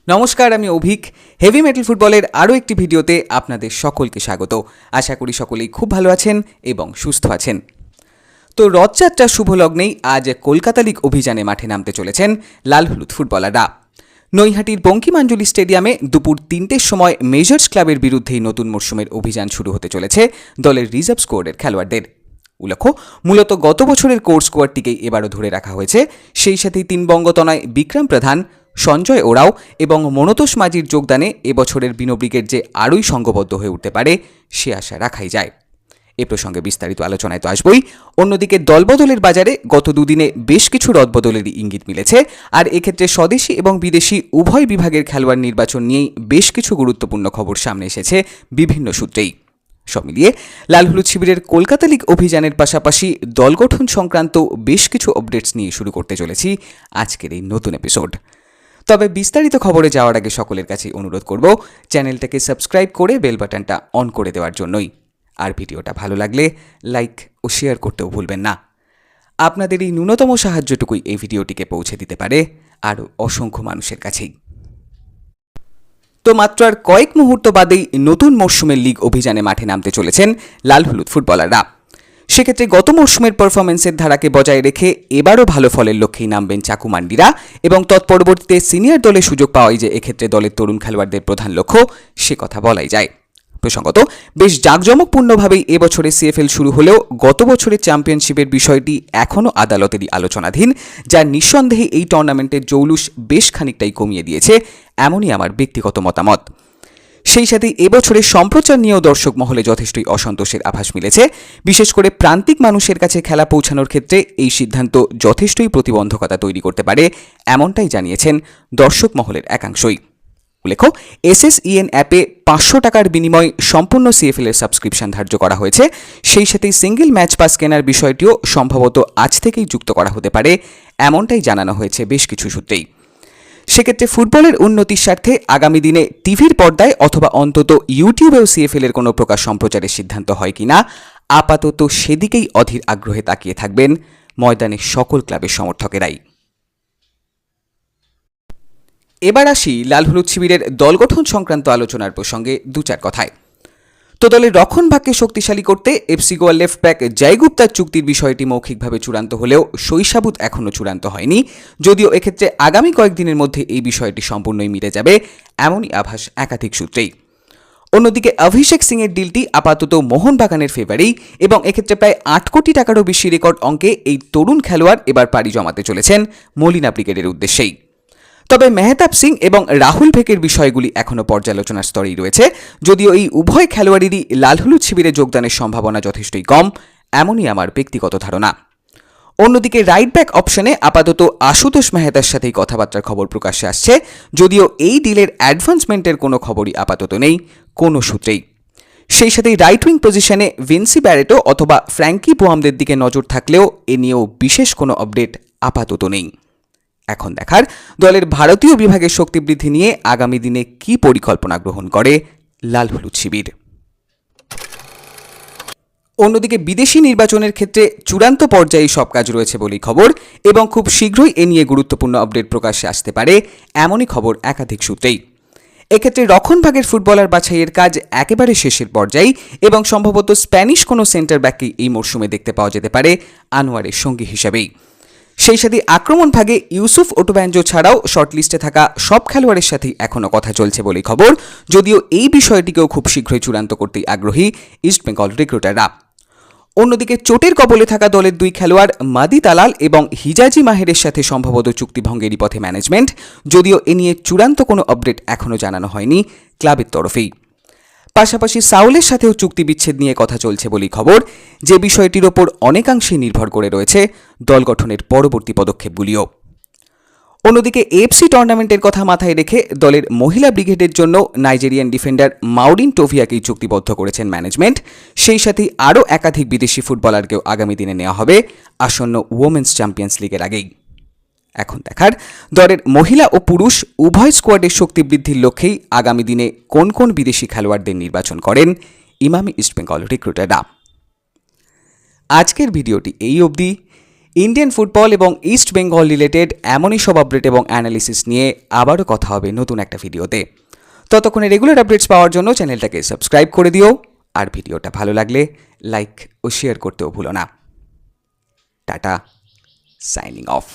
নমস্কার, আমি Abhik. Heavy metal ফুটবলের আরও একটি ভিডিওতে আপনাদের সকলকে স্বাগত। আশা করি সকলেই খুব ভালো আছেন এবং সুস্থ আছেন। তো রথযাত্রার শুভ লগ্নেই আজ কলকাতা লিগ অভিযানে মাঠে নামতে চলেছেন লাল হলুদ ফুটবলাররা। নৈহাটির বঙ্কিমাঞ্জলি স্টেডিয়ামে দুপুর 3টের সময় মেজর্স ক্লাবের বিরুদ্ধেই নতুন মরশুমের অভিযান শুরু হতে চলেছে দলের রিজার্ভ স্কোয়াডের খেলোয়াড়দের। উল্লেখ্য, মূলত গত বছরের কোর স্কোয়াডটিকেই এবারও ধরে রাখা হয়েছে। সেই সাথেই তিন বঙ্গতনয় বিক্রম প্রধান, সঞ্জয় ওরাও এবং মনতোষ মাঝির যোগদানে এবছরের বিনো ব্রিগেড যে আরোই সংঘবদ্ধ হয়ে উঠতে পারে সে আশা রাখাই যায়। এ প্রসঙ্গে বিস্তারিত আলোচনায় তো আসবই। অন্যদিকে দলবদলের বাজারে গত দুদিনে বেশ কিছু রদবদলেরই ইঙ্গিত মিলেছে, আর এক্ষেত্রে স্বদেশি এবং বিদেশি উভয় বিভাগের খেলোয়াড় নির্বাচন নিয়েই বেশ কিছু গুরুত্বপূর্ণ খবর সামনে এসেছে বিভিন্ন সূত্রেই। সব মিলিয়ে লাল হলুদ শিবিরের কলকাতা লিগ অভিযানের পাশাপাশি দল গঠন সংক্রান্ত বেশ কিছু আপডেটস নিয়ে শুরু করতে চলেছি আজকের এই নতুন এপিসোড। তবে বিস্তারিত খবরে যাওয়ার আগে সকলের কাছে অনুরোধ করব চ্যানেলটাকে সাবস্ক্রাইব করে বেল বাটনটা অন করে দেওয়ার জন্যই। আর ভিডিওটা ভালো লাগলে লাইক ও শেয়ার করতেও ভুলবেন না। আপনাদের এই ন্যূনতম সাহায্যটুকুই এই ভিডিওটিকে পৌঁছে দিতে পারে আরও অসংখ্য মানুষের কাছেই। তো মাত্র আর কয়েক মুহূর্ত বাদেই নতুন মরশুমের লিগ অভিযানে মাঠে নামতে চলেছেন লাল হলুদ ফুটবলাররা। সেক্ষেত্রে গত মরশুমের পারফরমেন্সের ধারাকে বজায় রেখে এবারও ভালো ফলের লক্ষ্যেই নামবেন চাকুমান্ডিরা, এবং তৎপরবর্তীতে সিনিয়র দলে সুযোগ পাওয়াই যে এক্ষেত্রে দলের তরুণ খেলোয়াড়দের প্রধান লক্ষ্য সে কথা বলাই যায়। প্রসঙ্গত, বেশ জাঁকজমকপূর্ণভাবেই এবছরে সিএফএল শুরু হলেও গত বছরের চ্যাম্পিয়নশিপের বিষয়টি এখনও আদালতেরই আলোচনাধীন, যা নিঃসন্দেহে এই টুর্নামেন্টের জৌলুস বেশ খানিকটাই কমিয়ে দিয়েছে, এমনই আমার ব্যক্তিগত মতামত। সেই সাথে এবছরের সম্প্রচার নিয়েও দর্শক মহলে যথেষ্টই অসন্তোষের আভাস মিলেছে। বিশেষ করে প্রান্তিক মানুষের কাছে খেলা পৌঁছানোর ক্ষেত্রে এই সিদ্ধান্ত যথেষ্টই প্রতিবন্ধকতা তৈরি করতে পারে, এমনটাই জানিয়েছেন দর্শক মহলের একাংশই। উল্লেখ্য, SSEN অ্যাপে 500 টাকার বিনিময়ে সম্পূর্ণ সিএফএল এর সাবস্ক্রিপশন ধার্য করা হয়েছে। সেই সাথেই সিঙ্গেল ম্যাচ পাস কেনার বিষয়টিও সম্ভবত আজ থেকেই যুক্ত করা হতে পারে, এমনটাই জানানো হয়েছে বেশ কিছু সূত্রেই। সেক্ষেত্রে ফুটবলের উন্নতির স্বার্থে আগামী দিনে টিভির পর্দায় অথবা অন্তত ইউটিউবেও সিএফএল এর কোনো প্রকার সম্প্রচারের সিদ্ধান্ত হয় কিনা আপাতত সেদিকেই অধীর আগ্রহে তাকিয়ে থাকবেন ময়দানের সকল ক্লাবের সমর্থকেরাই। এবার আসি লাল হলুদ শিবিরের দল গঠন সংক্রান্ত আলোচনার প্রসঙ্গে দু চার কথায়। তো দলের রক্ষণভাগকে শক্তিশালী করতে এফসি গোয়ার লেফট ব্যাক জয় গুপ্তার চুক্তির বিষয়টি মৌখিকভাবে চূড়ান্ত হলেও শৈশাবুত এখনও চূড়ান্ত হয়নি, যদিও এক্ষেত্রে আগামী কয়েকদিনের মধ্যে এই বিষয়টি সম্পূর্ণই মিটে যাবে, এমনই আভাস একাধিক সূত্রেই। অন্যদিকে অভিষেক সিংয়ের ডিলটি আপাতত মোহনবাগানের ফেভারেই, এবং এক্ষেত্রে প্রায় 8 কোটি টাকারও বেশি রেকর্ড অঙ্কে এই তরুণ খেলোয়াড় এবার পাড়ি জমাতে চলেছেন মলিনা ব্রিগেডের উদ্দেশ্যেই। তবে মেহতাব সিং এবং রাহুল ভেকের বিষয়গুলি এখনও পর্যালোচনার স্তরেই রয়েছে, যদিও এই উভয় খেলোয়াড়েরই লাল হলুদ শিবিরে যোগদানের সম্ভাবনা যথেষ্টই কম, এমনই আমার ব্যক্তিগত ধারণা। অন্যদিকে রাইট ব্যাক অপশনে আপাতত আশুতোষ মেহতার সাথেই কথাবার্তার খবর প্রকাশ্যে আসছে, যদিও এই ডিলের অ্যাডভান্সমেন্টের কোনো খবরই আপাতত নেই কোনো সূত্রেই। সেই সাথেই রাইট উইং পজিশনে ভিনসি ব্যারেটো অথবা ফ্র্যাঙ্কি বোয়ামদের দিকে নজর থাকলেও এ নিয়েও বিশেষ কোনো আপডেট আপাতত নেই। এখন দেখার দলের ভারতীয় বিভাগের শক্তি বৃদ্ধি নিয়ে আগামী দিনে কি পরিকল্পনা গ্রহণ করে লাল হলুদ শিবির। অন্যদিকে বিদেশি নির্বাচনের ক্ষেত্রে চূড়ান্ত পর্যায়ে সব কাজ রয়েছে বলেই খবর, এবং খুব শীঘ্রই এ নিয়ে গুরুত্বপূর্ণ আপডেট প্রকাশ্যে আসতে পারে, এমনই খবর একাধিক সূত্রেই। এক্ষেত্রে রক্ষণভাগের ফুটবলার বাছাইয়ের কাজ একেবারে শেষের পর্যায়ে, এবং সম্ভবত স্প্যানিশ কোনো সেন্টার ব্যাককেই এই মরশুমে দেখতে পাওয়া যেতে পারে আনোয়ারের সঙ্গী হিসেবেই। সেই সাথে আক্রমণ ভাগে ইউসুফ ওটোব্যাঞ্জো ছাড়াও শর্টলিস্টে থাকা সব খেলোয়াড়ের সাথেই এখনও কথা চলছে বলেই খবর, যদিও এই বিষয়টিকেও খুব শীঘ্রই চূড়ান্ত করতেই আগ্রহী ইস্টবেঙ্গল রিক্রুটাররা। অন্যদিকে চোটের কবলে থাকা দলের দুই খেলোয়াড় মাদি তালাল এবং হিজাজি মাহেরের সাথে সম্ভবত চুক্তিভঙ্গেরই পথে ম্যানেজমেন্ট, যদিও এ নিয়ে চূড়ান্ত কোনো আপডেট এখনও জানানো হয়নি ক্লাবের তরফেই। পাশাপাশি সাউলের সাথেও চুক্তি বিচ্ছেদ নিয়ে কথা চলছে বলেই খবর, যে বিষয়টির ওপর অনেকাংশেই নির্ভর করে রয়েছে দল গঠনের পরবর্তী পদক্ষেপগুলিও। অন্যদিকে এএফসি টুর্নামেন্টের কথা মাথায় রেখে দলের মহিলা ব্রিগেডের জন্য নাইজেরিয়ান ডিফেন্ডার মাউরিন টোভিয়াকেই চুক্তিবদ্ধ করেছেন ম্যানেজমেন্ট। সেই সাথেই আরও একাধিক বিদেশি ফুটবলারকেও আগামী দিনে নেওয়া হবে আসন্ন ওমেন্স চ্যাম্পিয়ন্স লিগের আগেই। এখন দেখার দলের মহিলা ও পুরুষ উভয় স্কোয়াডের শক্তি বৃদ্ধির লক্ষ্যেই আগামী দিনে কোন কোন বিদেশি খেলোয়াড়দের নির্বাচন করেন ইমামি ইস্টবেঙ্গল রিক্রুটাররা। আজকের ভিডিওটি এই অবধি। ইন্ডিয়ান ফুটবল এবং ইস্ট বেঙ্গল রিলেটেড এমনই সব আপডেট এবং অ্যানালিসিস নিয়ে আবারও কথা হবে নতুন একটা ভিডিওতে। ততক্ষণে রেগুলার আপডেটস পাওয়ার জন্য চ্যানেলটাকে সাবস্ক্রাইব করে দিও, আর ভিডিওটা ভালো লাগলে লাইক ও শেয়ার করতেও ভুলো না। Tata, signing off.